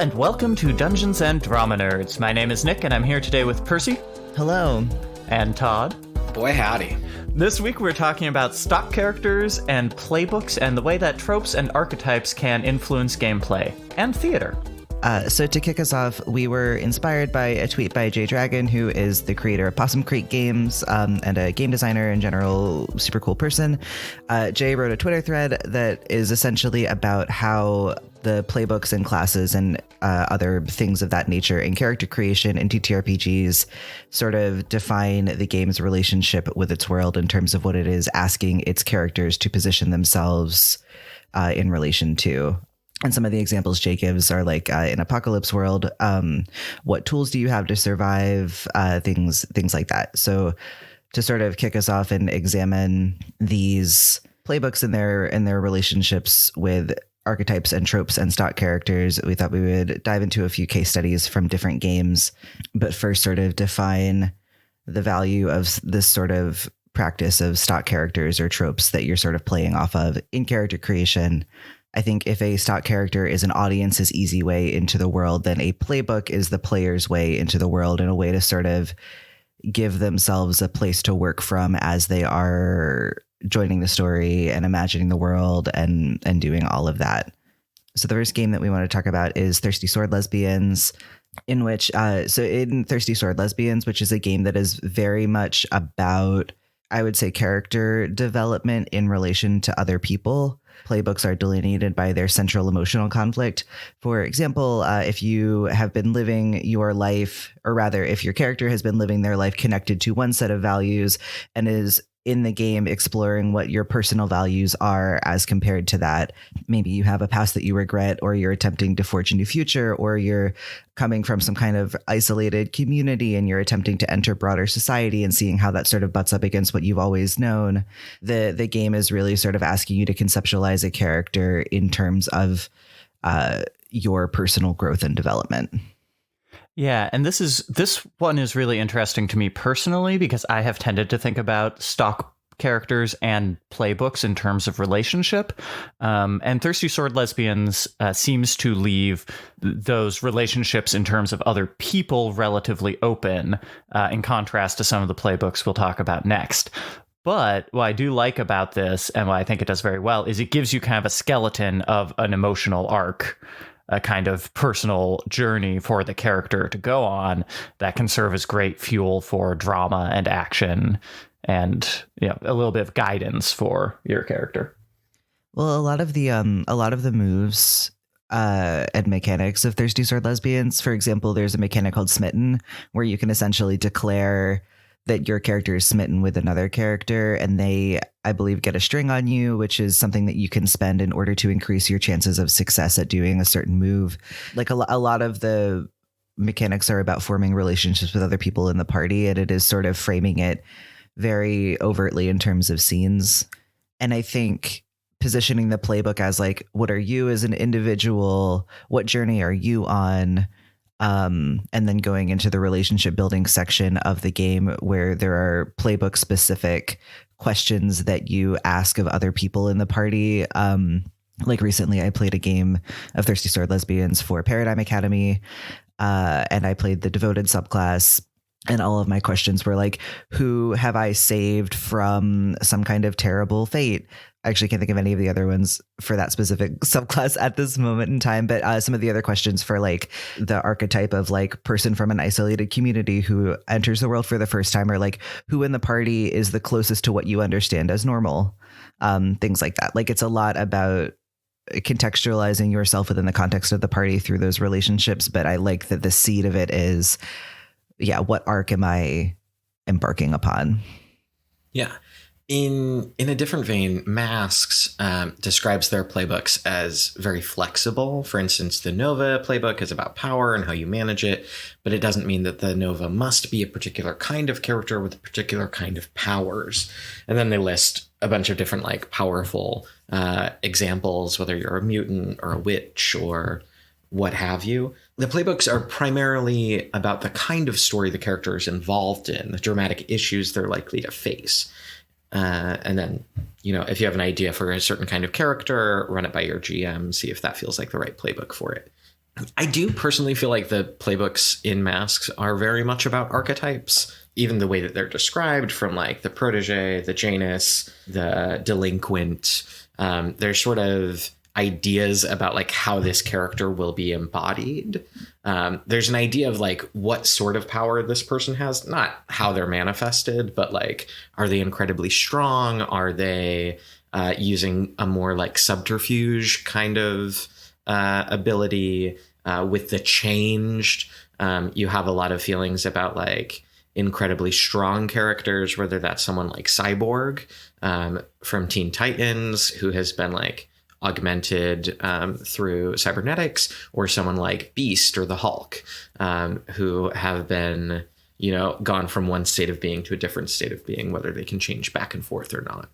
and welcome to Dungeons and Drama Nerds. My name is Nick, and I'm here today with Percy. Hello. And Todd. Boy, howdy. This week we're talking about stock characters and playbooks and the way that tropes and archetypes can influence gameplay and theater. So to kick us off, we were inspired by a tweet by Jay Dragon, who is the creator of Possum Creek Games and a game designer in general, super cool person. Jay wrote a Twitter thread that is essentially about how the playbooks and classes and other things of that nature in character creation in TTRPGs sort of define the game's relationship with its world in terms of what it is asking its characters to position themselves in relation to. And some of the examples Jay gives are like in Apocalypse World, what tools do you have to survive, things like that. So to sort of kick us off and examine these playbooks and their relationships with archetypes and tropes and stock characters, we thought we would dive into a few case studies from different games, but first sort of define the value of this sort of practice of stock characters or tropes that you're sort of playing off of in character creation. I think if a stock character is an audience's easy way into the world, then a playbook is the player's way into the world and a way to sort of give themselves a place to work from as they are joining the story and imagining the world and doing all of that. So the first game that we want to talk about is Thirsty Sword Lesbians, in which, in Thirsty Sword Lesbians, which is a game that is very much about, I would say, character development in relation to other people. Playbooks are delineated by their central emotional conflict. For example, if you have been living your life, or rather, if your character has been living their life connected to one set of values and is in the game exploring what your personal values are as compared to that. Maybe you have a past that you regret, or you're attempting to forge a new future, or you're coming from some kind of isolated community and you're attempting to enter broader society and seeing how that sort of butts up against what you've always known. The game is really sort of asking you to conceptualize a character in terms of your personal growth and development. Yeah, and this one is really interesting to me personally because I have tended to think about stock characters and playbooks in terms of relationship. And Thirsty Sword Lesbians seems to leave those relationships in terms of other people relatively open, in contrast to some of the playbooks we'll talk about next. But what I do like about this, and what I think it does very well, is it gives you kind of a skeleton of an emotional arc, a kind of personal journey for the character to go on that can serve as great fuel for drama and action and, you know, a little bit of guidance for your character. Well, a lot of the moves and mechanics of Thirsty Sword Lesbians, for example, there's a mechanic called Smitten where you can essentially declare that your character is smitten with another character and they, I believe, get a string on you, which is something that you can spend in order to increase your chances of success at doing a certain move. Like a lot of the mechanics are about forming relationships with other people in the party, and it is sort of framing it very overtly in terms of scenes. And I think positioning the playbook as like, what are you as an individual? What journey are you on? And then going into the relationship building section of the game where there are playbook specific questions that you ask of other people in the party. Like recently I played a game of Thirsty Sword Lesbians for Paradigm Academy, and I played the devoted subclass. And all of my questions were like, who have I saved from some kind of terrible fate? I actually can't think of any of the other ones for that specific subclass at this moment in time. But some of the other questions for like the archetype of like person from an isolated community who enters the world for the first time, or like who in the party is the closest to what you understand as normal, things like that. Like it's a lot about contextualizing yourself within the context of the party through those relationships. But I like that the seed of it is, yeah, what arc am I embarking upon? Yeah. In a different vein, Masks describes their playbooks as very flexible. For instance, the Nova playbook is about power and how you manage it, but it doesn't mean that the Nova must be a particular kind of character with a particular kind of powers. And then they list a bunch of different like powerful examples, whether you're a mutant or a witch or what have you. The playbooks are primarily about the kind of story the character is involved in, the dramatic issues they're likely to face. And then, you know, if you have an idea for a certain kind of character, run it by your GM, see if that feels like the right playbook for it. I do personally feel like the playbooks in Masks are very much about archetypes, even the way that they're described, from like the protege, the Janus, the delinquent. There's sort of ideas about like how this character will be embodied. There's an idea of like what sort of power this person has, not how they're manifested, but like, are they incredibly strong? Are they using a more like subterfuge kind of ability? With the changed, you have a lot of feelings about like incredibly strong characters, whether that's someone like Cyborg from Teen Titans, who has been like augmented through cybernetics, or someone like Beast or the Hulk, who have been, gone from one state of being to a different state of being, whether they can change back and forth or not.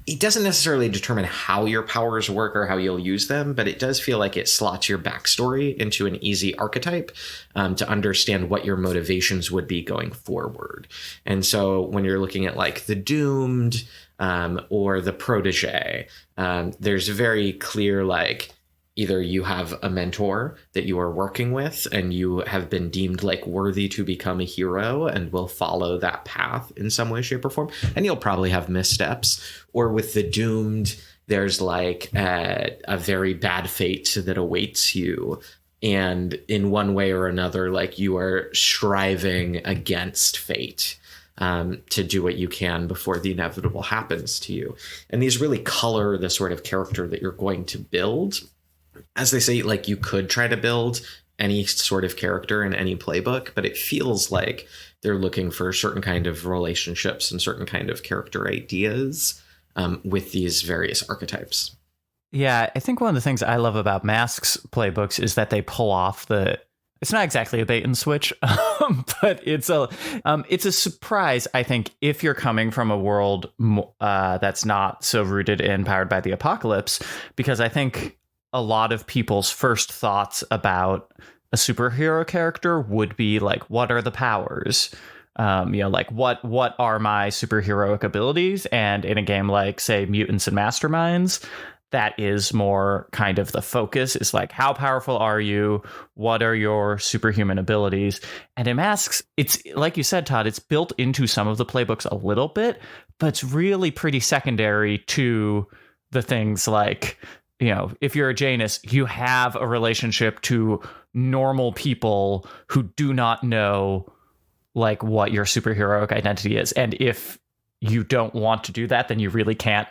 It doesn't necessarily determine how your powers work or how you'll use them, but it does feel like it slots your backstory into an easy archetype to understand what your motivations would be going forward. And so when you're looking at like the Doomed or the Protege, there's very clear, like, either you have a mentor that you are working with and you have been deemed like worthy to become a hero and will follow that path in some way, shape, or form. And you'll probably have missteps. Or with the Doomed, there's like a very bad fate that awaits you. And in one way or another, like, you are striving against fate to do what you can before the inevitable happens to you. And these really color the sort of character that you're going to build. As they say, like, you could try to build any sort of character in any playbook, but it feels like they're looking for certain kind of relationships and certain kind of character ideas with these various archetypes. Yeah, I think one of the things I love about Masks playbooks is that they pull off it's not exactly a bait and switch, but it's a surprise, I think, if you're coming from a world that's not so rooted in Powered by the Apocalypse, because I think a lot of people's first thoughts about a superhero character would be like, what are the powers? Like what are my superheroic abilities? And in a game like, say, Mutants and Masterminds, that is more kind of the focus, is like, how powerful are you? What are your superhuman abilities? And in Masks, it's like you said, Todd, it's built into some of the playbooks a little bit, but it's really pretty secondary to the things like, if you're a Janus, you have a relationship to normal people who do not know like what your superheroic identity is. And if you don't want to do that, then you really can't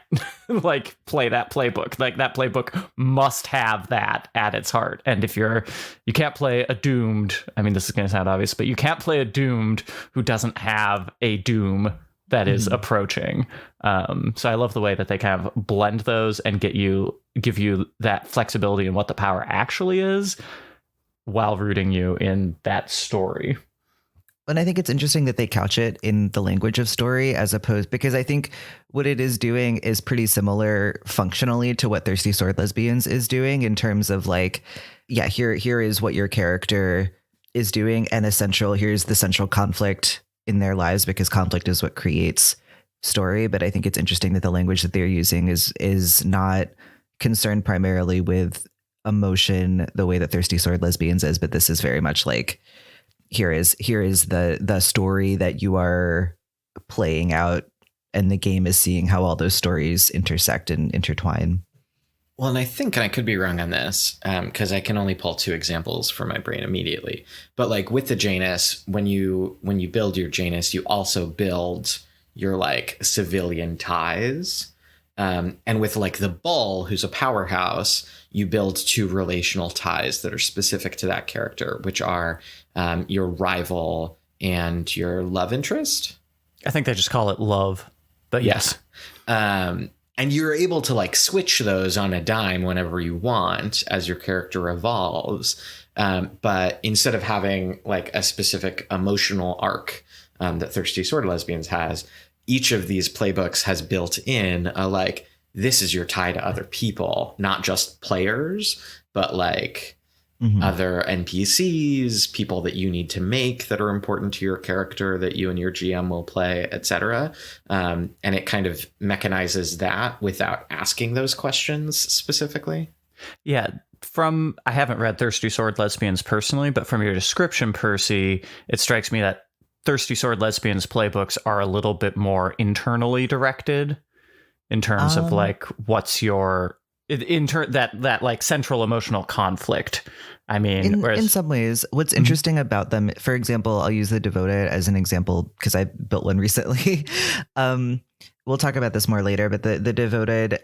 like play that playbook. Like, that playbook must have that at its heart. And if you can't play a Doomed, I mean, this is going to sound obvious, but you can't play a Doomed who doesn't have a Doom that is approaching. So I love the way that they kind of blend those and give you that flexibility in what the power actually is while rooting you in that story. And I think it's interesting that they couch it in the language of story, as opposed, because I think what it is doing is pretty similar functionally to what Thirsty Sword Lesbians is doing, in terms of like, yeah, here is what your character is doing, and here's the central conflict in their lives, because conflict is what creates story. But I think it's interesting that the language that they're using is not concerned primarily with emotion the way that Thirsty Sword Lesbians is, but this is very much like, here is the story that you are playing out, and the game is seeing how all those stories intersect and intertwine. Well, and I think, and I could be wrong on this, because I can only pull two examples from my brain immediately. But like with the Janus, when you build your Janus, you also build your like civilian ties. And with like the Bull, who's a powerhouse, you build two relational ties that are specific to that character, which are your rival and your love interest. I think they just call it love, but yes. And you're able to like switch those on a dime whenever you want as your character evolves. But instead of having like a specific emotional arc that Thirsty Sword Lesbians has, each of these playbooks has built in a like, this is your tie to other people, not just players, but like other NPCs, people that you need to make that are important to your character that you and your GM will play, etc. And it kind of mechanizes that without asking those questions specifically. Yeah. I haven't read Thirsty Sword Lesbians personally, but from your description, Percy, it strikes me that Thirsty Sword Lesbians playbooks are a little bit more internally directed in terms of like what's your that like central emotional conflict. I mean, in some ways, what's interesting about them, for example, I'll use the Devoted as an example because I built one recently. We'll talk about this more later, but the Devoted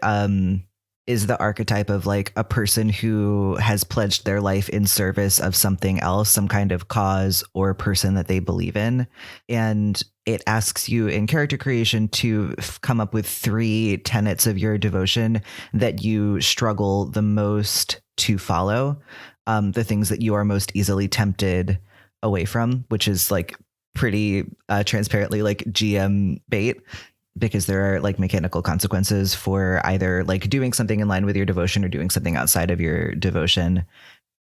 is the archetype of like a person who has pledged their life in service of something else, some kind of cause or person that they believe in. And it asks you in character creation to come up with 3 tenets of your devotion that you struggle the most to follow. The things that you are most easily tempted away from, which is like pretty transparently like GM bait, because there are like mechanical consequences for either like doing something in line with your devotion or doing something outside of your devotion.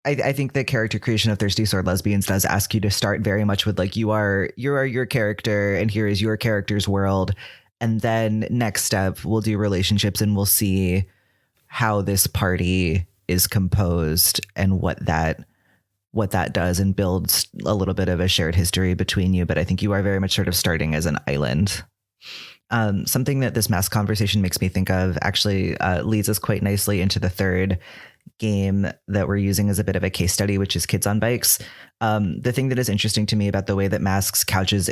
I think the character creation of Thirsty Sword Lesbians does ask you to start very much with like, you are your character and here is your character's world. And then next step, we'll do relationships and we'll see how this party is composed and what that does, and builds a little bit of a shared history between you. But I think you are very much sort of starting as an island. Something that this mass conversation makes me think of actually leads us quite nicely into the third game that we're using as a bit of a case study, which is Kids on Bikes. The thing that is interesting to me about the way that Masks couches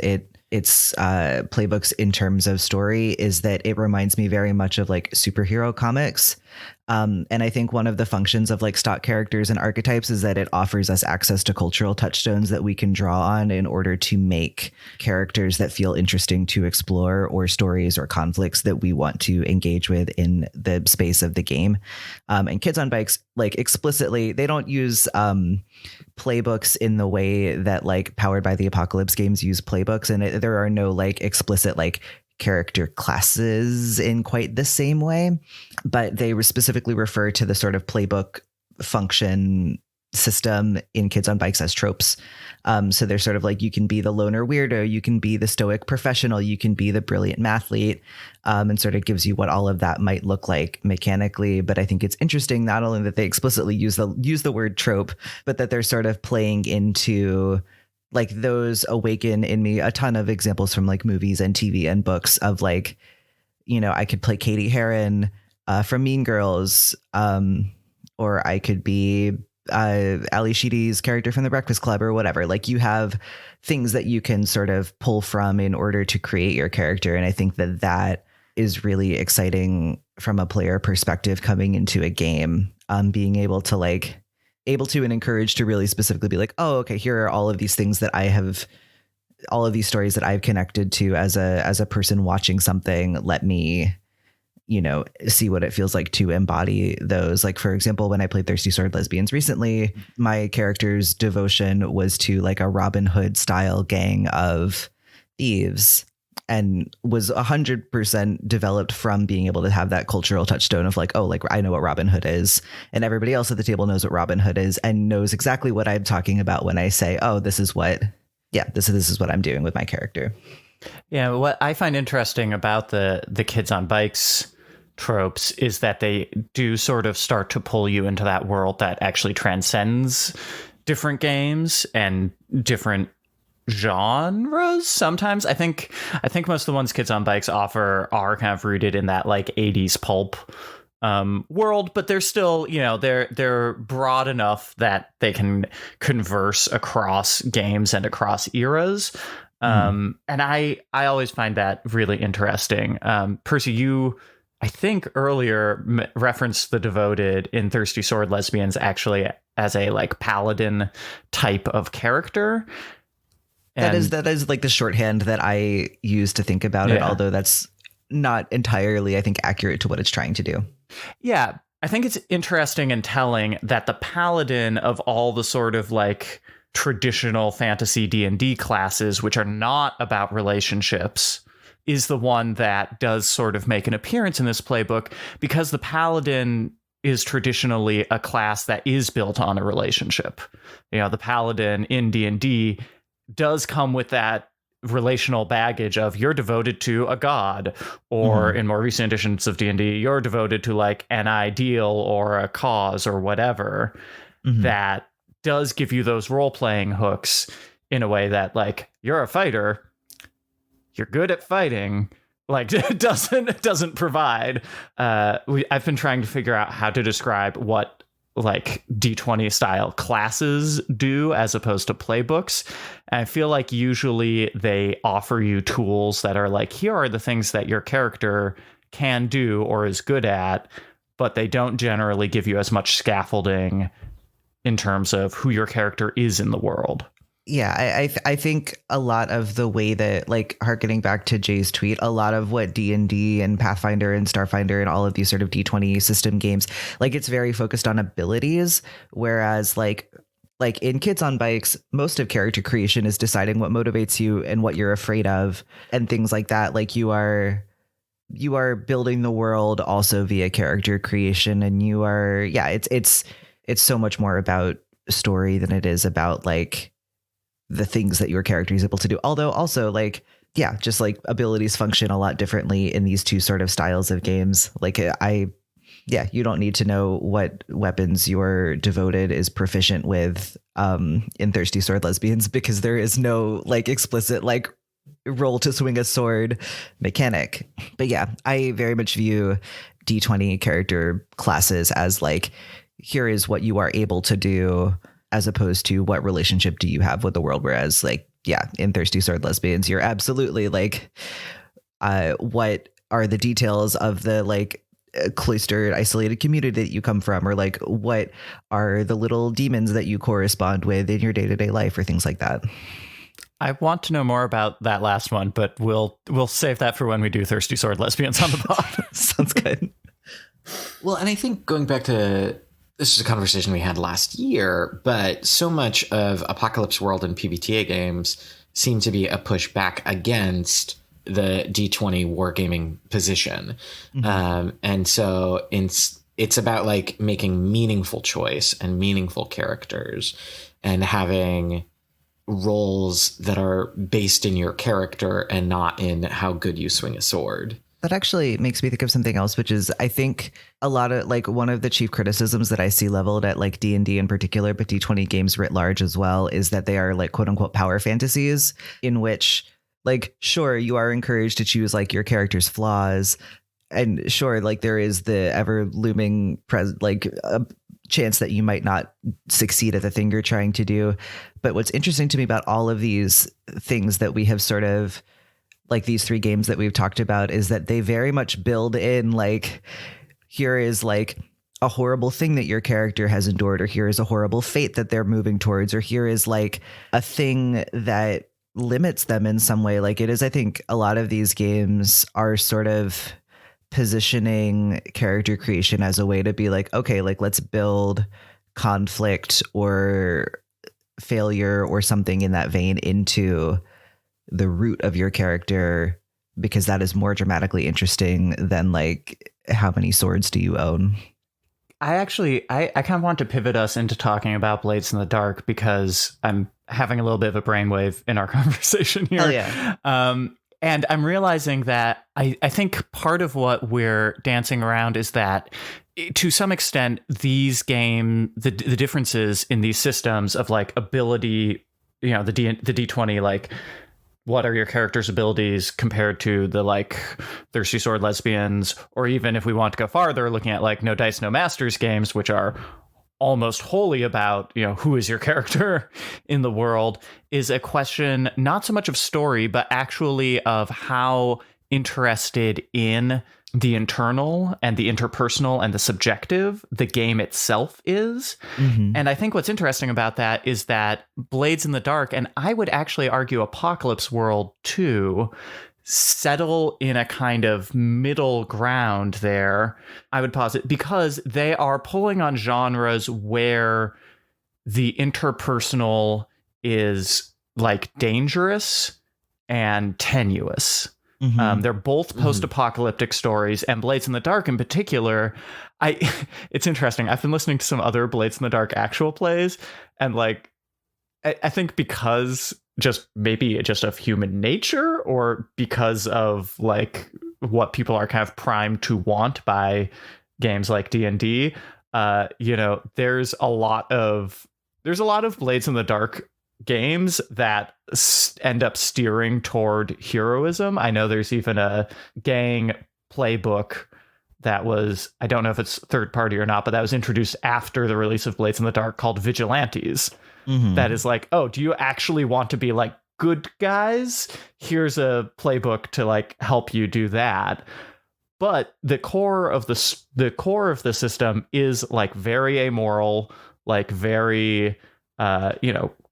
its playbooks in terms of story is that it reminds me very much of like superhero comics. And I think one of the functions of like stock characters and archetypes is that it offers us access to cultural touchstones that we can draw on in order to make characters that feel interesting to explore, or stories or conflicts that we want to engage with in the space of the game. And Kids on Bikes, like explicitly, they don't use playbooks in the way that like Powered by the Apocalypse games use playbooks. And there are no like explicit like character classes in quite the same way, but they specifically refer to the sort of playbook function system in Kids on Bikes as tropes. So they're sort of like, you can be the loner weirdo, you can be the stoic professional, you can be the brilliant mathlete, and sort of gives you what all of that might look like mechanically. But I think it's interesting not only that they explicitly use the word trope, but that they're sort of playing into like those awaken in me a ton of examples from like movies and TV and books of like, you know, I could play Katie Heron from Mean Girls, or I could be Ali Sheedy's character from The Breakfast Club or whatever. Like you have things that you can sort of pull from in order to create your character. And I think that is really exciting from a player perspective coming into a game, being able to and encouraged to really specifically be like, oh, okay, here are all of these things that I have, all of these stories that I've connected to as a person watching something. Let me, you know, see what it feels like to embody those. Like, for example, when I played Thirsty Sword Lesbians recently, my character's devotion was to like a Robin Hood style gang of thieves, and was 100% developed from being able to have that cultural touchstone of like, oh, like I know what Robin Hood is, and everybody else at the table knows what Robin Hood is and knows exactly what I'm talking about when I say, oh, this is what I'm doing with my character. Yeah, what I find interesting about the Kids on Bikes tropes is that they do sort of start to pull you into that world that actually transcends different games and different genres. Sometimes I think most of the ones Kids on Bikes offer are kind of rooted in that like 80s pulp world, but they're still, you know, they're broad enough that they can converse across games and across eras. And I always find that really interesting. Percy, you I think earlier referenced the Devoted in Thirsty Sword Lesbians actually as a like paladin type of character. And that is like the shorthand that I use to think about it, although that's not entirely, I think, accurate to what it's trying to do. Yeah, I think it's interesting and telling that the paladin of all the sort of like traditional fantasy D&D classes, which are not about relationships, is the one that does sort of make an appearance in this playbook, because the paladin is traditionally a class that is built on a relationship. You know, the paladin in D&D does come with that relational baggage of you're devoted to a god, or in more recent editions of D&D, you're devoted to like an ideal or a cause or whatever, that does give you those role-playing hooks in a way that like you're a fighter, you're good at fighting, like it doesn't provide. I've been trying to figure out how to describe what like D20 style classes do as opposed to playbooks. And I feel like usually they offer you tools that are like, here are the things that your character can do or is good at, but they don't generally give you as much scaffolding in terms of who your character is in the world. Yeah, I think a lot of the way that, like, harkening back to Jay's tweet, a lot of what D&D and Pathfinder and Starfinder and all of these sort of D20 system games, like, it's very focused on abilities, whereas like in Kids on Bikes, most of character creation is deciding what motivates you and what you're afraid of and things like that. Like you are building the world also via character creation, and you are, yeah, it's so much more about story than it is about like the things that your character is able to do. Although also like, yeah, just like abilities function a lot differently in these two sort of styles of games. Like you don't need to know what weapons your devoted is proficient with in Thirsty Sword Lesbians, because there is no like explicit like roll to swing a sword mechanic. But yeah, I very much view D20 character classes as like, here is what you are able to do, as opposed to what relationship do you have with the world. Whereas like, yeah, in Thirsty Sword Lesbians, you're absolutely like, what are the details of the like cloistered, isolated community that you come from, or like what are the little demons that you correspond with in your day-to-day life, or things like that. I want to know more about that last one, but we'll save that for when we do Thirsty Sword Lesbians on the pod. Sounds good. Well, and I think going back to, this is a conversation we had last year, but so much of Apocalypse World and PBTA games seem to be a pushback against the D20 wargaming position. And so it's about like making meaningful choice and meaningful characters and having roles that are based in your character and not in how good you swing a sword. That actually makes me think of something else, which is I think a lot of like one of the chief criticisms that I see leveled at like D&D in particular, but D20 games writ large as well, is that they are like quote unquote power fantasies, in which like, sure, you are encouraged to choose like your character's flaws. And sure, like there is the ever looming chance that you might not succeed at the thing you're trying to do. But what's interesting to me about all of these things that we have sort of, like these three games that we've talked about, is that they very much build in like, here is like a horrible thing that your character has endured, or here is a horrible fate that they're moving towards, or here is like a thing that limits them in some way. Like it is, I think a lot of these games are sort of positioning character creation as a way to be like, okay, like let's build conflict or failure or something in that vein into the root of your character, because that is more dramatically interesting than like how many swords do you own. I kind of want to pivot us into talking about Blades in the Dark, because I'm having a little bit of a brainwave in our conversation here. Oh yeah. And I'm realizing that I think part of what we're dancing around is that to some extent, these the differences in these systems of like ability, you know, the D20, like what are your character's abilities compared to the like Thirsty Sword Lesbians, or even if we want to go farther, looking at like No Dice, No Masters games, which are almost wholly about, you know, who is your character in the world, is a question not so much of story, but actually of how interested in the internal and the interpersonal and the subjective the game itself is. And I think what's interesting about that is that Blades in the Dark, and I would actually argue Apocalypse World too, settle in a kind of middle ground there, I would posit, because they are pulling on genres where the interpersonal is like dangerous and tenuous. They're both post-apocalyptic stories, and Blades in the Dark in particular, it's interesting. I've been listening to some other Blades in the Dark actual plays, and like I think because just of human nature, or because of like what people are kind of primed to want by games like D&D. There's a lot of Blades in the Dark games that end up steering toward heroism. I know there's even a gang playbook that was, I don't know if it's third party or not, but that was introduced after the release of Blades in the Dark, called Vigilantes. Mm-hmm. That is like, oh, do you actually want to be like good guys? Here's a playbook to like help you do that. But the core of the system is like very amoral, like very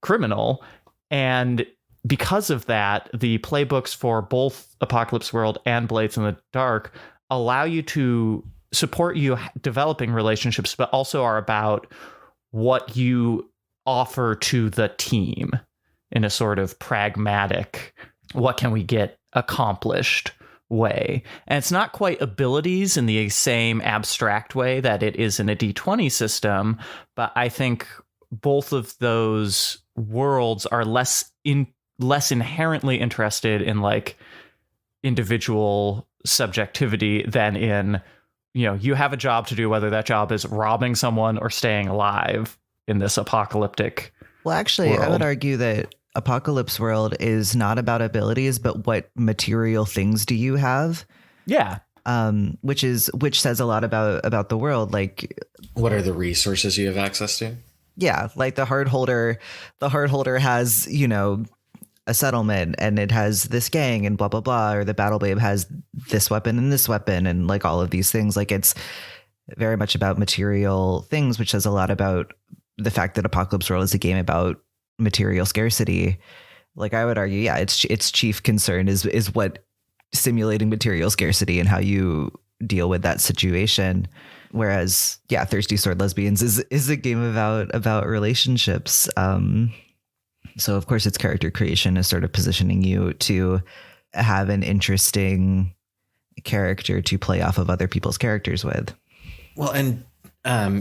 criminal. And because of that, the playbooks for both Apocalypse World and Blades in the Dark allow you to support you developing relationships, but also are about what you offer to the team in a sort of pragmatic, what can we get accomplished way. And it's not quite abilities in the same abstract way that it is in a D20 system, but I think both of those worlds are less inherently interested in like individual subjectivity than in, you have a job to do, whether that job is robbing someone or staying alive in this apocalyptic actually world. I would argue that Apocalypse World is not about abilities, but what material things do you have? Yeah. Which says a lot about the world. Like, what are the resources you have access to? Yeah, like the Heart Holder has, a settlement, and it has this gang and blah, blah, blah, or the Battle Babe has this weapon and like all of these things. Like, it's very much about material things, which says a lot about the fact that Apocalypse World is a game about material scarcity. Like, I would argue, yeah, its chief concern is what simulating material scarcity and how you deal with that situation. Whereas, yeah, Thirsty Sword Lesbians is a game about relationships. So of course its character creation is sort of positioning you to have an interesting character to play off of other people's characters with. Well, and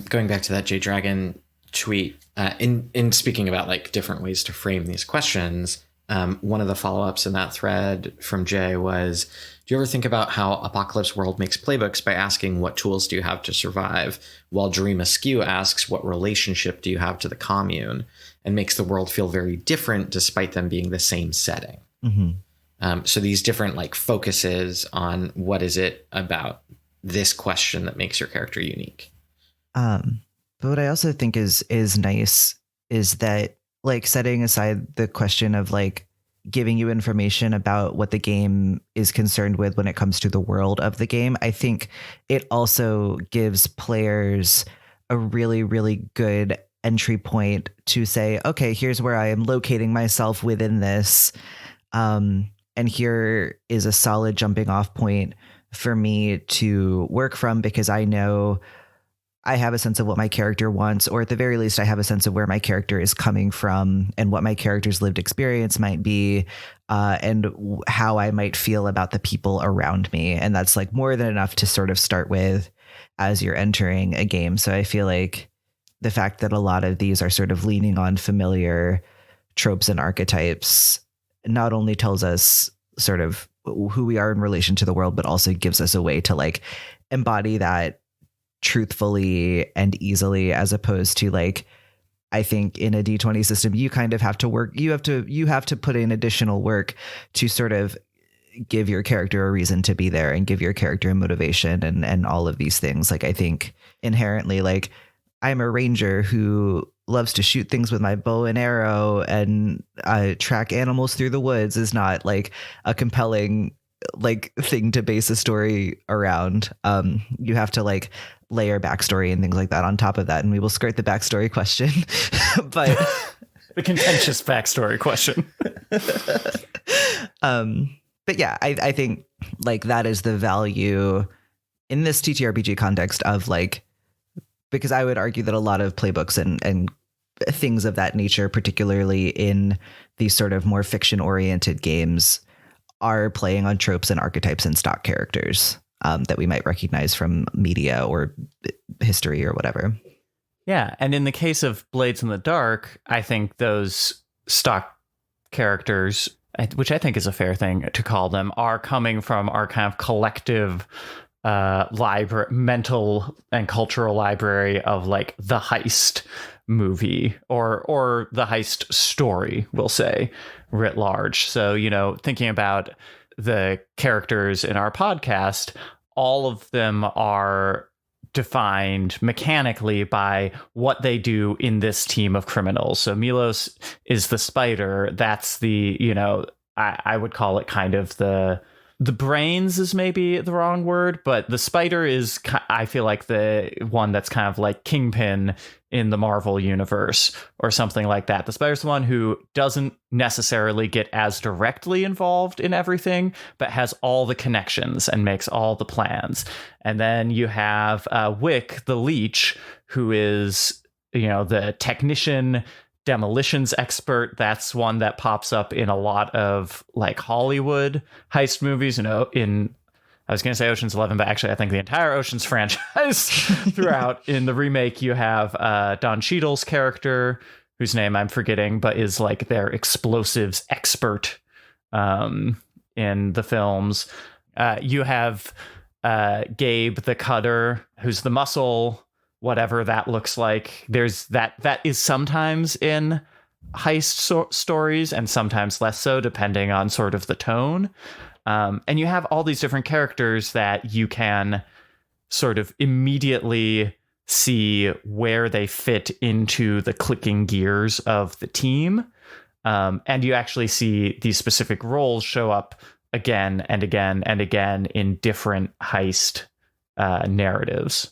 going back to that J Dragon tweet, in speaking about like different ways to frame these questions, one of the follow-ups in that thread from Jay was, do you ever think about how Apocalypse World makes playbooks by asking what tools do you have to survive, while Dream Askew asks what relationship do you have to the commune, and makes the world feel very different despite them being the same setting. Mm-hmm. So these different like focuses on what is it about this question that makes your character unique. But what I also think is nice is that, like, setting aside the question of like giving you information about what the game is concerned with when it comes to the world of the game, I think it also gives players a really, really good entry point to say, okay, here's where I am locating myself within this. And here is a solid jumping off point for me to work from, because I know I have a sense of what my character wants, or at the very least, I have a sense of where my character is coming from and what my character's lived experience might be, and how I might feel about the people around me. And that's like more than enough to sort of start with as you're entering a game. So I feel like the fact that a lot of these are sort of leaning on familiar tropes and archetypes not only tells us sort of who we are in relation to the world, but also gives us a way to like embody that truthfully and easily, as opposed to like, I think in a D20 system, you kind of have to work, you have to put in additional work to sort of give your character a reason to be there and give your character a motivation and all of these things. Like, I think inherently, like, I'm a ranger who loves to shoot things with my bow and arrow and track animals through the woods is not like a compelling like thing to base a story around. You have to like layer backstory and things like that on top of that. And we will skirt the backstory question, but the contentious backstory question. But yeah, I think like that is the value in this TTRPG context of like, because I would argue that a lot of playbooks and things of that nature, particularly in these sort of more fiction oriented games, are playing on tropes and archetypes and stock characters that we might recognize from media or history or whatever. Yeah. And in the case of Blades in the Dark, I think those stock characters, which I think is a fair thing to call them, are coming from our kind of collective library, mental and cultural library of like the heist movie or the heist story, we'll say, writ large. So, you know, thinking about the characters in our podcast, all of them are defined mechanically by what they do in this team of criminals. So Milos is the spider. That's the, you know, I would call it kind of the brains is maybe the wrong word, but the spider is, I feel like, the one that's kind of like Kingpin in the Marvel universe or something like that. The spider's the one who doesn't necessarily get as directly involved in everything, but has all the connections and makes all the plans. And then you have Wick, the leech, who is, you know, the technician, demolitions expert. That's one that pops up in a lot of like Hollywood heist movies. You know, I was going to say Ocean's 11, but actually I think the entire Ocean's franchise throughout. In the remake, you have Don Cheadle's character, whose name I'm forgetting, but is like their explosives expert in the films. You have Gabe the cutter, who's the muscle, whatever that looks like. There's that is sometimes in heist stories and sometimes less so, depending on sort of the tone. And you have all these different characters that you can sort of immediately see where they fit into the clicking gears of the team. And you actually see these specific roles show up again and again and again in different heist narratives.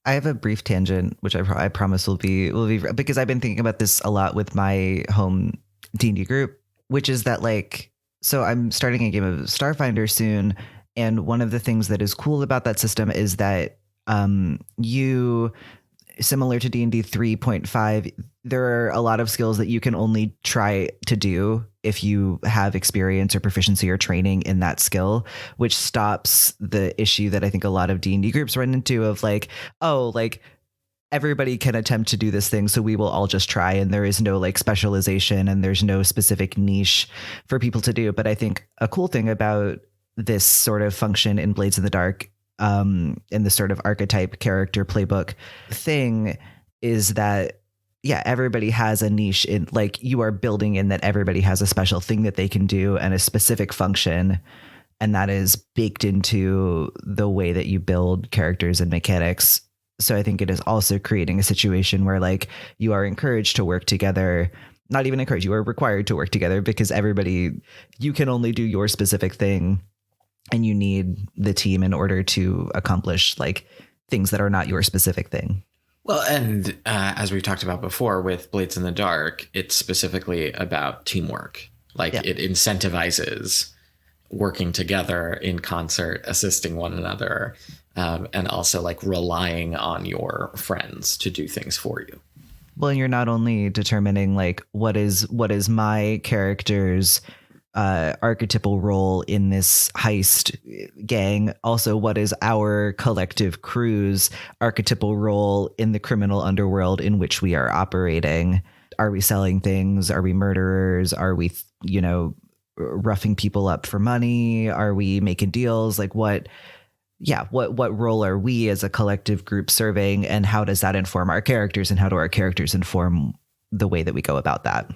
I have a brief tangent, which I promise will be because I've been thinking about this a lot with my home D&D group, which is that like, so I'm starting a game of Starfinder soon. And one of the things that is cool about that system is that you, similar to D&D 3.5, there are a lot of skills that you can only try to do if you have experience or proficiency or training in that skill, which stops the issue that I think a lot of D&D groups run into of like, oh, like everybody can attempt to do this thing, so we will all just try, and there is no like specialization and there's no specific niche for people to do. But I think a cool thing about this sort of function in Blades in the Dark, in the sort of archetype character playbook thing, is that everybody has a niche in, like, you are building in that everybody has a special thing that they can do and a specific function, and that is baked into the way that you build characters and mechanics. So I think it is also creating a situation where like you are encouraged to work together, not even encouraged, you are required to work together, because you can only do your specific thing, and you need the team in order to accomplish like things that are not your specific thing. Well, and as we've talked about before with Blades in the Dark, it's specifically about teamwork. Like it incentivizes working together in concert, assisting one another, and also like relying on your friends to do things for you. Well, and you're not only determining like what is my character's archetypal role in this heist gang, also what is our collective crew's archetypal role in the criminal underworld in which we are operating. Are we selling things? Are we murderers? Are we, roughing people up for money? Are we making deals? Like what role are we as a collective group serving, and how does that inform our characters, and how do our characters inform the way that we go about that?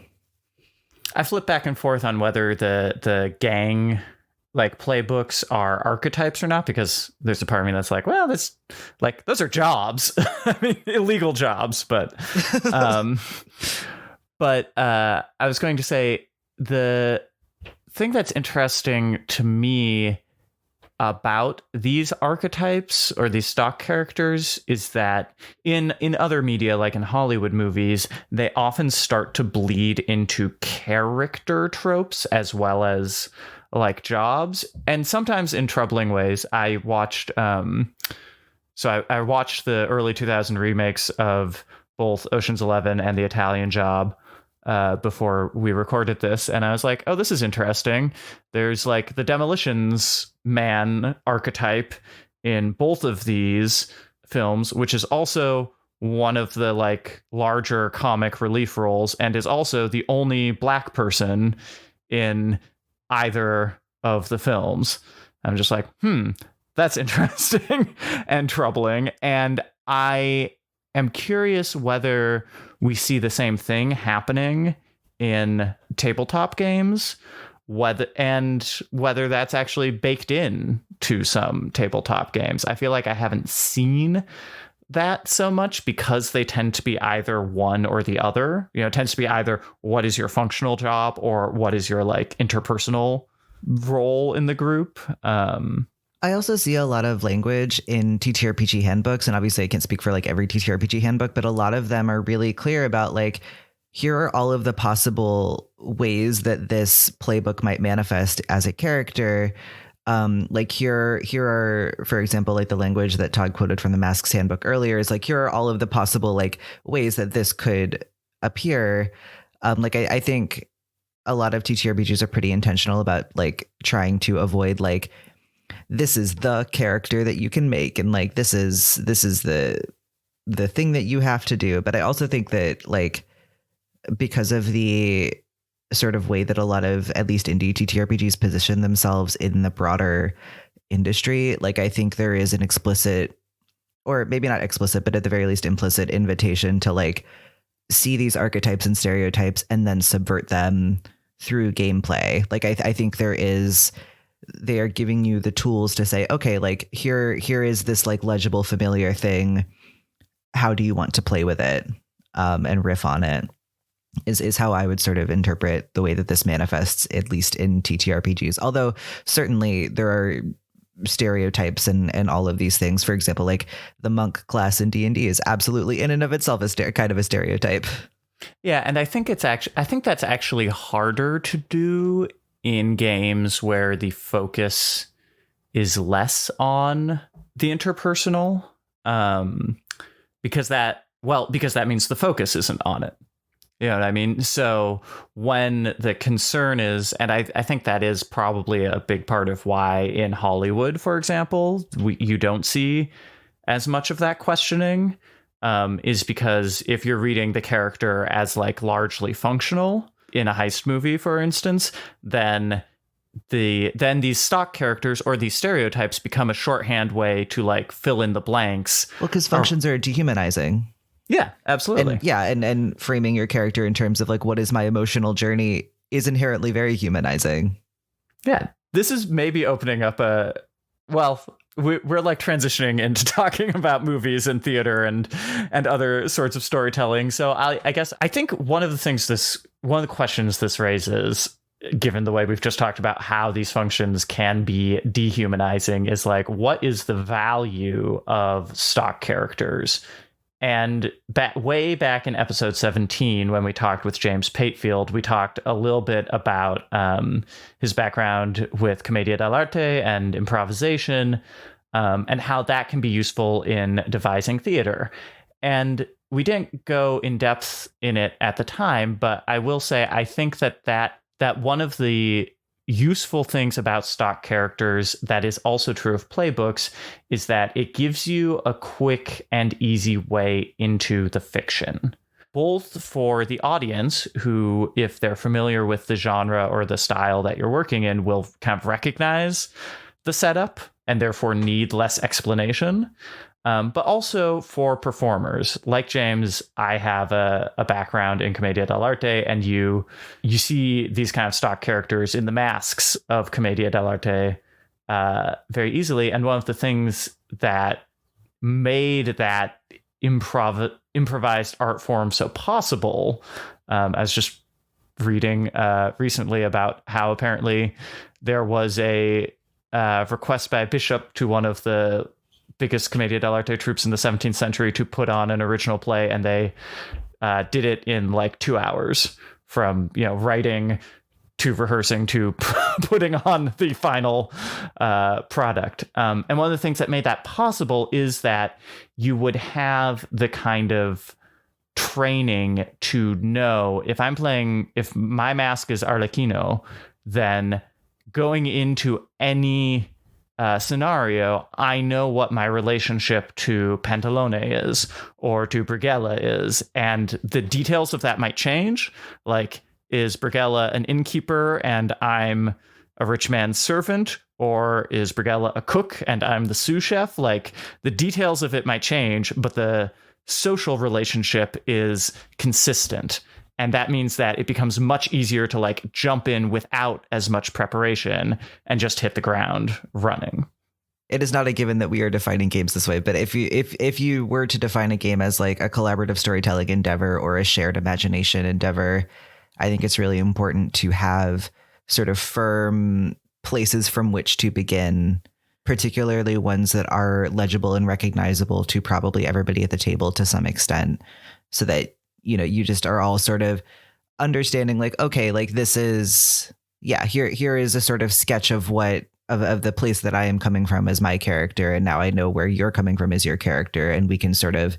I flip back and forth on whether the gang like playbooks are archetypes or not, because there's a part of me that's like, well, that's like, those are jobs. I mean, illegal jobs, but I was going to say the thing that's interesting to me about these archetypes or these stock characters is that in other media, like in Hollywood movies, they often start to bleed into character tropes as well as like jobs, and sometimes in troubling ways. I watched I watched the early 2000 remakes of both Ocean's 11 and The Italian Job before we recorded this, and I was like, oh, this is interesting. There's like the demolitions man archetype in both of these films, which is also one of the like larger comic relief roles, and is also the only black person in either of the films. I'm just like, that's interesting and troubling. And I am curious whether we see the same thing happening in tabletop games, whether that's actually baked in to some tabletop games. I feel like I haven't seen that so much because they tend to be either one or the other. It tends to be either what is your functional job or what is your like interpersonal role in the group. I also see a lot of language in TTRPG handbooks, and obviously I can't speak for like every TTRPG handbook, but a lot of them are really clear about like, here are all of the possible ways that this playbook might manifest as a character. Like here are, for example, like the language that Todd quoted from the Masks handbook earlier is like, here are all of the possible like ways that this could appear. I think a lot of TTRPGs are pretty intentional about like trying to avoid like, this is the character that you can make, and like this is the thing that you have to do. But I also think that like, because of the sort of way that a lot of at least indie TTRPGs position themselves in the broader industry, like I think there is an explicit, or maybe not explicit, but at the very least implicit invitation to like see these archetypes and stereotypes and then subvert them through gameplay. Like I think they are giving you the tools to say, okay, like here is this like legible familiar thing. How do you want to play with it? And riff on it is how I would sort of interpret the way that this manifests, at least in TTRPGs. Although certainly there are stereotypes and all of these things. For example, like the monk class in D&D is absolutely in and of itself kind of a stereotype. Yeah, and I think that's actually harder to do in games where the focus is less on the interpersonal, because that means the focus isn't on it. You know what I mean? So when the concern is, and I think that is probably a big part of why in Hollywood, for example, you don't see as much of that questioning, is because if you're reading the character as like largely functional in a heist movie, for instance, then these stock characters or these stereotypes become a shorthand way to like fill in the blanks. Well, because functions are dehumanizing. Yeah, absolutely. And framing your character in terms of like, what is my emotional journey is inherently very humanizing. Yeah, this is maybe opening up we're like transitioning into talking about movies and theater and other sorts of storytelling. So I think one of the questions this raises, given the way we've just talked about how these functions can be dehumanizing, is like, what is the value of stock characters? And way back in episode 17, when we talked with James Patefield, we talked a little bit about his background with Commedia dell'arte and improvisation, and how that can be useful in devising theater. And we didn't go in depth in it at the time, but I will say I think that one of the useful things about stock characters that is also true of playbooks is that it gives you a quick and easy way into the fiction, both for the audience who, if they're familiar with the genre or the style that you're working in, will kind of recognize the setup and therefore need less explanation. But also for performers. Like James, I have a background in Commedia dell'arte, and you see these kind of stock characters in the masks of Commedia dell'arte very easily. And one of the things that made that improvised art form so possible, I was just reading recently about how apparently there was a request by a bishop to one of the biggest Commedia dell'arte troops in the 17th century to put on an original play, and they did it in like 2 hours, from writing to rehearsing to putting on the final product. And one of the things that made that possible is that you would have the kind of training to know, if my mask is Arlecchino, then going into any scenario, I know what my relationship to Pantalone is or to Brighella is, and the details of that might change. Like, is Brigella an innkeeper and I'm a rich man's servant? Or is Brigella a cook and I'm the sous chef? Like, the details of it might change, but the social relationship is consistent. And that means that it becomes much easier to like jump in without as much preparation and just hit the ground running. It is not a given that we are defining games this way, but if you were to define a game as like a collaborative storytelling endeavor or a shared imagination endeavor, I think it's really important to have sort of firm places from which to begin, particularly ones that are legible and recognizable to probably everybody at the table to some extent, so that, you know, you just are all sort of understanding like, okay, like this is, here is a sort of sketch of what of the place that I am coming from as my character. And now I know where you're coming from as your character. And we can sort of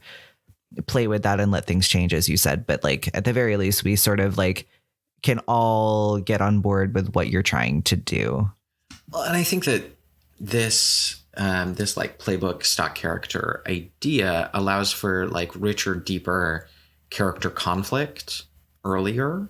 play with that and let things change, as you said. But like, at the very least, we sort of like can all get on board with what you're trying to do. Well, and I think that this like playbook stock character idea allows for like richer, deeper character conflict earlier,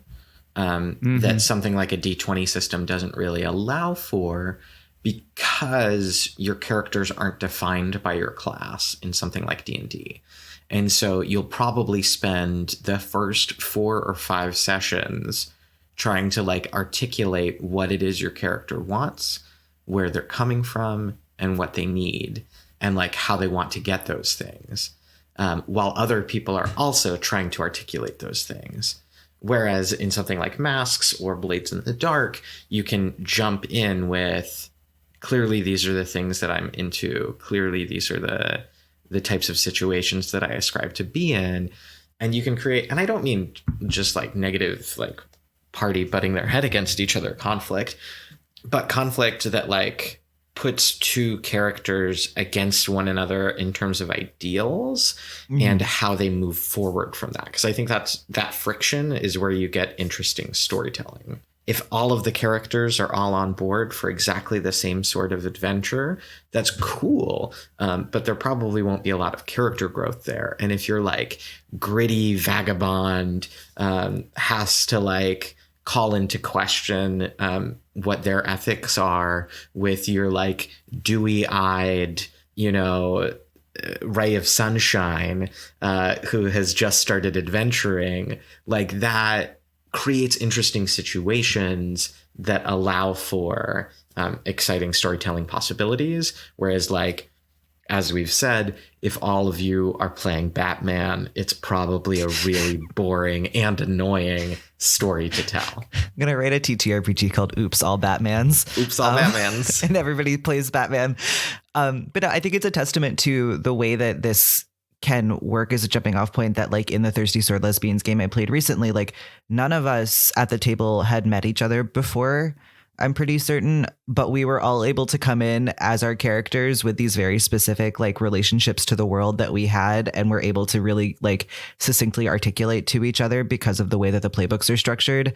that something like a D20 system doesn't really allow for, because your characters aren't defined by your class in something like D&D. And so you'll probably spend the first 4 or 5 sessions trying to like articulate what it is your character wants, where they're coming from, and what they need, and like how they want to get those things, while other people are also trying to articulate those things. Whereas in something like Masks or Blades in the Dark, you can jump in with, clearly these are the things that I'm into, clearly these are the types of situations that I ascribe to be in, and you can create, and I don't mean just like negative like party butting their head against each other conflict, but conflict that like puts two characters against one another in terms of ideals and how they move forward from that. Because I think that friction is where you get interesting storytelling. If all of the characters are all on board for exactly the same sort of adventure, that's cool. But there probably won't be a lot of character growth there. And if you're like gritty vagabond, has to like call into question what their ethics are with your like dewy-eyed, you know, ray of sunshine who has just started adventuring, like that creates interesting situations that allow for exciting storytelling possibilities. Whereas like, as we've said, if all of you are playing Batman, it's probably a really boring and annoying story to tell. I'm going to write a TTRPG called Oops, All Batmans. Oops, All Batmans. And everybody plays Batman. But I think it's a testament to the way that this can work as a jumping off point, that like in the Thirsty Sword Lesbians game I played recently, like none of us at the table had met each other before, I'm pretty certain, but we were all able to come in as our characters with these very specific like relationships to the world that we had, and we're able to really like succinctly articulate to each other because of the way that the playbooks are structured,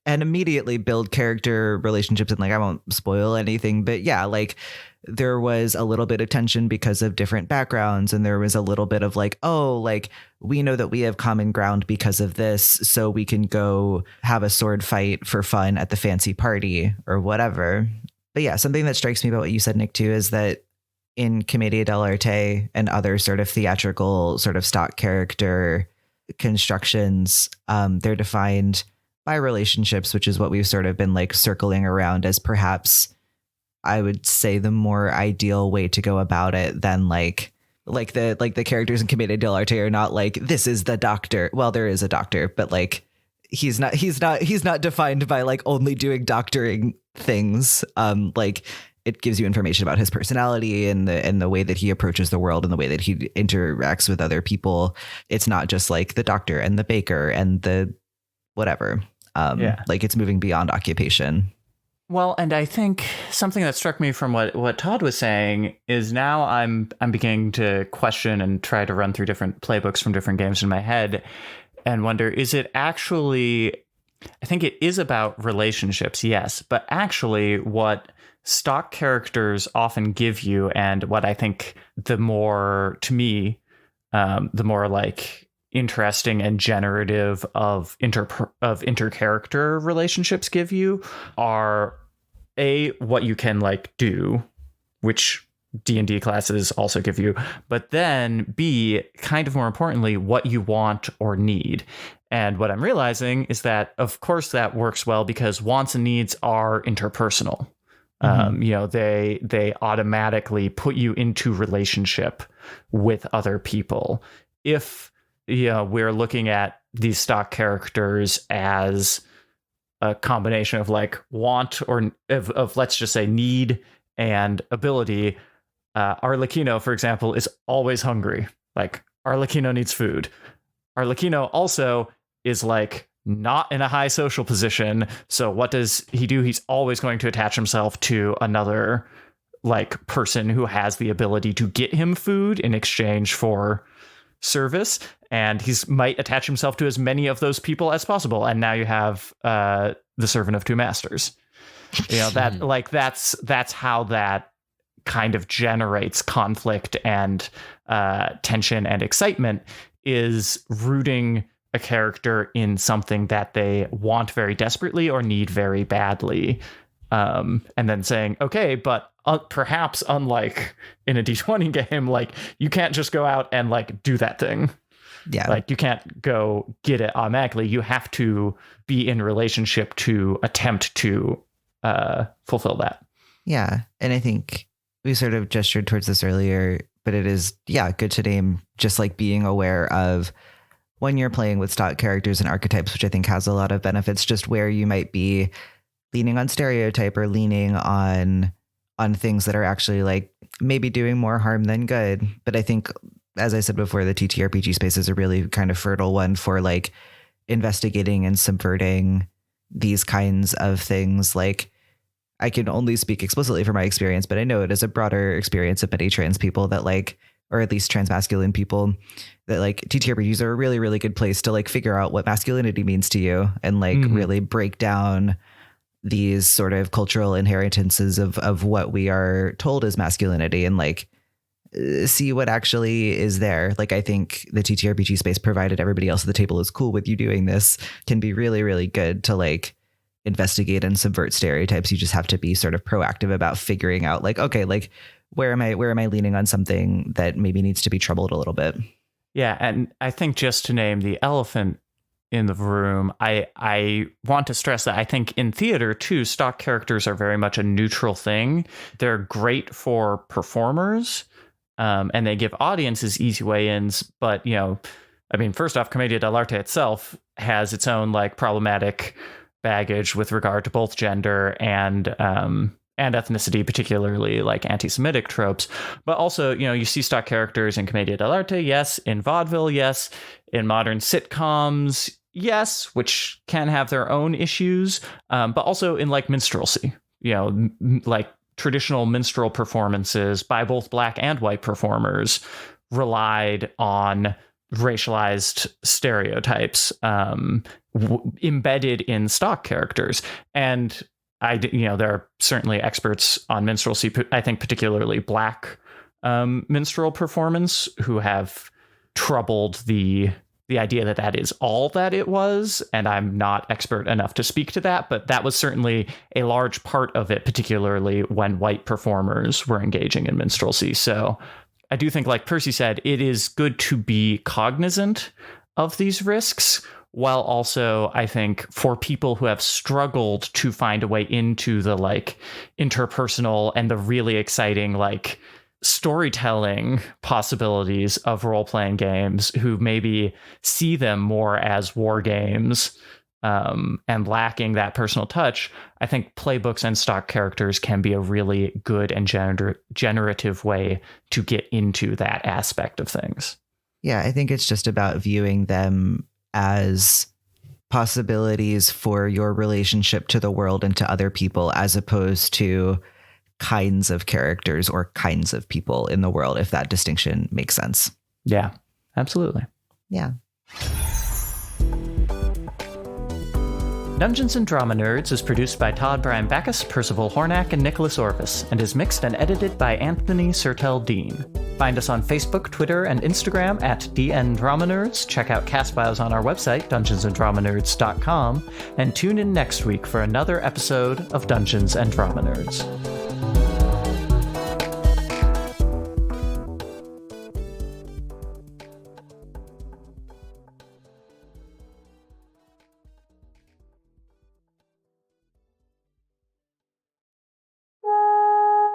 and immediately build character relationships. And like, I won't spoil anything, but yeah, like there was a little bit of tension because of different backgrounds, and there was a little bit of like, oh, like we know that we have common ground because of this, so we can go have a sword fight for fun at the fancy party or whatever. But yeah, something that strikes me about what you said, Nick, too, is that in Commedia dell'arte and other sort of theatrical sort of stock character constructions, they're defined by relationships, which is what we've sort of been like circling around as perhaps, I would say, the more ideal way to go about it than like the characters in Commedia dell'arte are not like, this is the doctor. Well, there is a doctor, but like he's not defined by like only doing doctoring things. Like it gives you information about his personality and the way that he approaches the world and the way that he interacts with other people. It's not just like the doctor and the baker and the whatever. Like it's moving beyond occupation. Well, and I think something that struck me from what Todd was saying is now I'm beginning to question and try to run through different playbooks from different games in my head and wonder, is it actually, I think it is about relationships, yes, but actually what stock characters often give you, and what I think the more, to me, the more like interesting and generative of intercharacter relationships give you are what you can like do, which D&D classes also give you, but then B, kind of more importantly, what you want or need. And what I'm realizing is that, of course, that works well because wants and needs are interpersonal. They automatically put you into relationship with other people. If we're looking at these stock characters as a combination of like want or of let's just say need and ability. Arlecchino, for example, is always hungry. Like Arlecchino needs food. Arlecchino also is like not in a high social position. So what does he do? He's always going to attach himself to another like person who has the ability to get him food in exchange for service. And might attach himself to as many of those people as possible. And now you have the servant of two masters. That like that's how that kind of generates conflict and tension and excitement, is rooting a character in something that they want very desperately or need very badly, and then saying, okay, but perhaps unlike in a D20 game, like you can't just go out and like do that thing. Yeah, like you can't go get it automatically. You have to be in relationship to attempt to fulfill that. Yeah, and I think we sort of gestured towards this earlier, but it is, good to name just like being aware of when you're playing with stock characters and archetypes, which I think has a lot of benefits, just where you might be leaning on stereotype or leaning on things that are actually like maybe doing more harm than good. But I think, as I said before, the TTRPG space is a really kind of fertile one for like investigating and subverting these kinds of things. Like, I can only speak explicitly from my experience, but I know it is a broader experience of many trans people that like, or at least transmasculine people, that like TTRPGs are a really, really good place to like figure out what masculinity means to you and like really break down these sort of cultural inheritances of what we are told is masculinity and like see what actually is there. Like, I think the TTRPG space, provided everybody else at the table is cool with you doing this, can be really, really good to like investigate and subvert stereotypes. You just have to be sort of proactive about figuring out like, okay, like where am I leaning on something that maybe needs to be troubled a little bit? Yeah. And I think just to name the elephant in the room, I want to stress that I think in theater too, stock characters are very much a neutral thing. They're great for performers, and they give audiences easy way ins. But, first off, Commedia dell'arte itself has its own like problematic baggage with regard to both gender and ethnicity, particularly like anti-Semitic tropes. But also, you see stock characters in Commedia dell'arte, yes. In vaudeville, yes. In modern sitcoms, yes, which can have their own issues. But also in like minstrelsy, like traditional minstrel performances by both black and white performers relied on racialized stereotypes embedded in stock characters. And there are certainly experts on minstrelsy, I think particularly black minstrel performance, who have troubled the idea that is all that it was. And I'm not expert enough to speak to that, but that was certainly a large part of it, particularly when white performers were engaging in minstrelsy. So I do think, like Percy said, it is good to be cognizant of these risks, while also, I think, for people who have struggled to find a way into the like interpersonal and the really exciting like storytelling possibilities of role-playing games, who maybe see them more as war games and lacking that personal touch, I think playbooks and stock characters can be a really good and generative way to get into that aspect of things. Yeah, I think it's just about viewing them as possibilities for your relationship to the world and to other people, as opposed to kinds of characters or kinds of people in the world, if that distinction makes sense. Yeah, absolutely. Yeah. Dungeons & Drama Nerds is produced by Todd, Backus, Percival, Hornak, and Nicholas Orvis, and is mixed and edited by Anthony Sertel Dean. Find us on Facebook, Twitter, and Instagram at DN Drama Nerds. Check out cast files on our website, dungeonsanddramanerds.com, and tune in next week for another episode of Dungeons & Drama Nerds.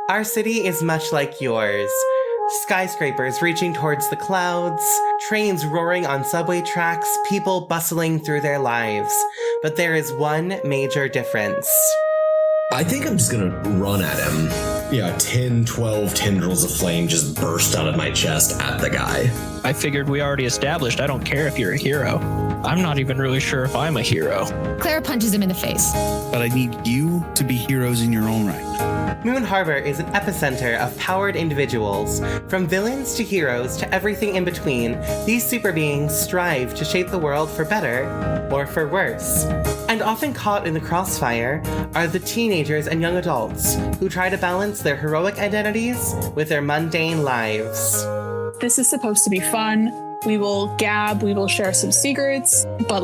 Our city is much like yours. Skyscrapers reaching towards the clouds, trains roaring on subway tracks, people bustling through their lives. But there is one major difference. I think I'm just gonna run at him. Yeah, 10, 12 tendrils of flame just burst out of my chest at the guy. I figured we already established I don't care if you're a hero. I'm not even really sure if I'm a hero. Clara punches him in the face. But I need you to be heroes in your own right. Moon Harbor is an epicenter of powered individuals. From villains to heroes to everything in between, these super beings strive to shape the world for better or for worse. And often caught in the crossfire are the teenagers and young adults who try to balance their heroic identities with their mundane lives. This is supposed to be fun. We will gab, we will share some secrets, but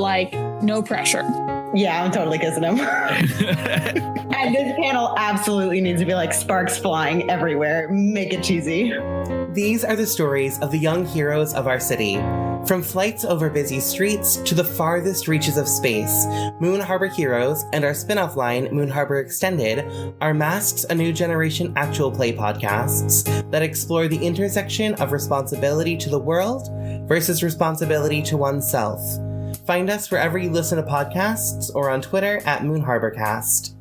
no pressure. Yeah, I'm totally kissing him. And this panel absolutely needs to be sparks flying everywhere. Make it cheesy. These are the stories of the young heroes of our city. From flights over busy streets to the farthest reaches of space, Moon Harbor Heroes and our spin-off line, Moon Harbor Extended, are Masks, a new generation actual play podcasts that explore the intersection of responsibility to the world versus responsibility to oneself. Find us wherever you listen to podcasts or on Twitter at Moon Harbor Cast.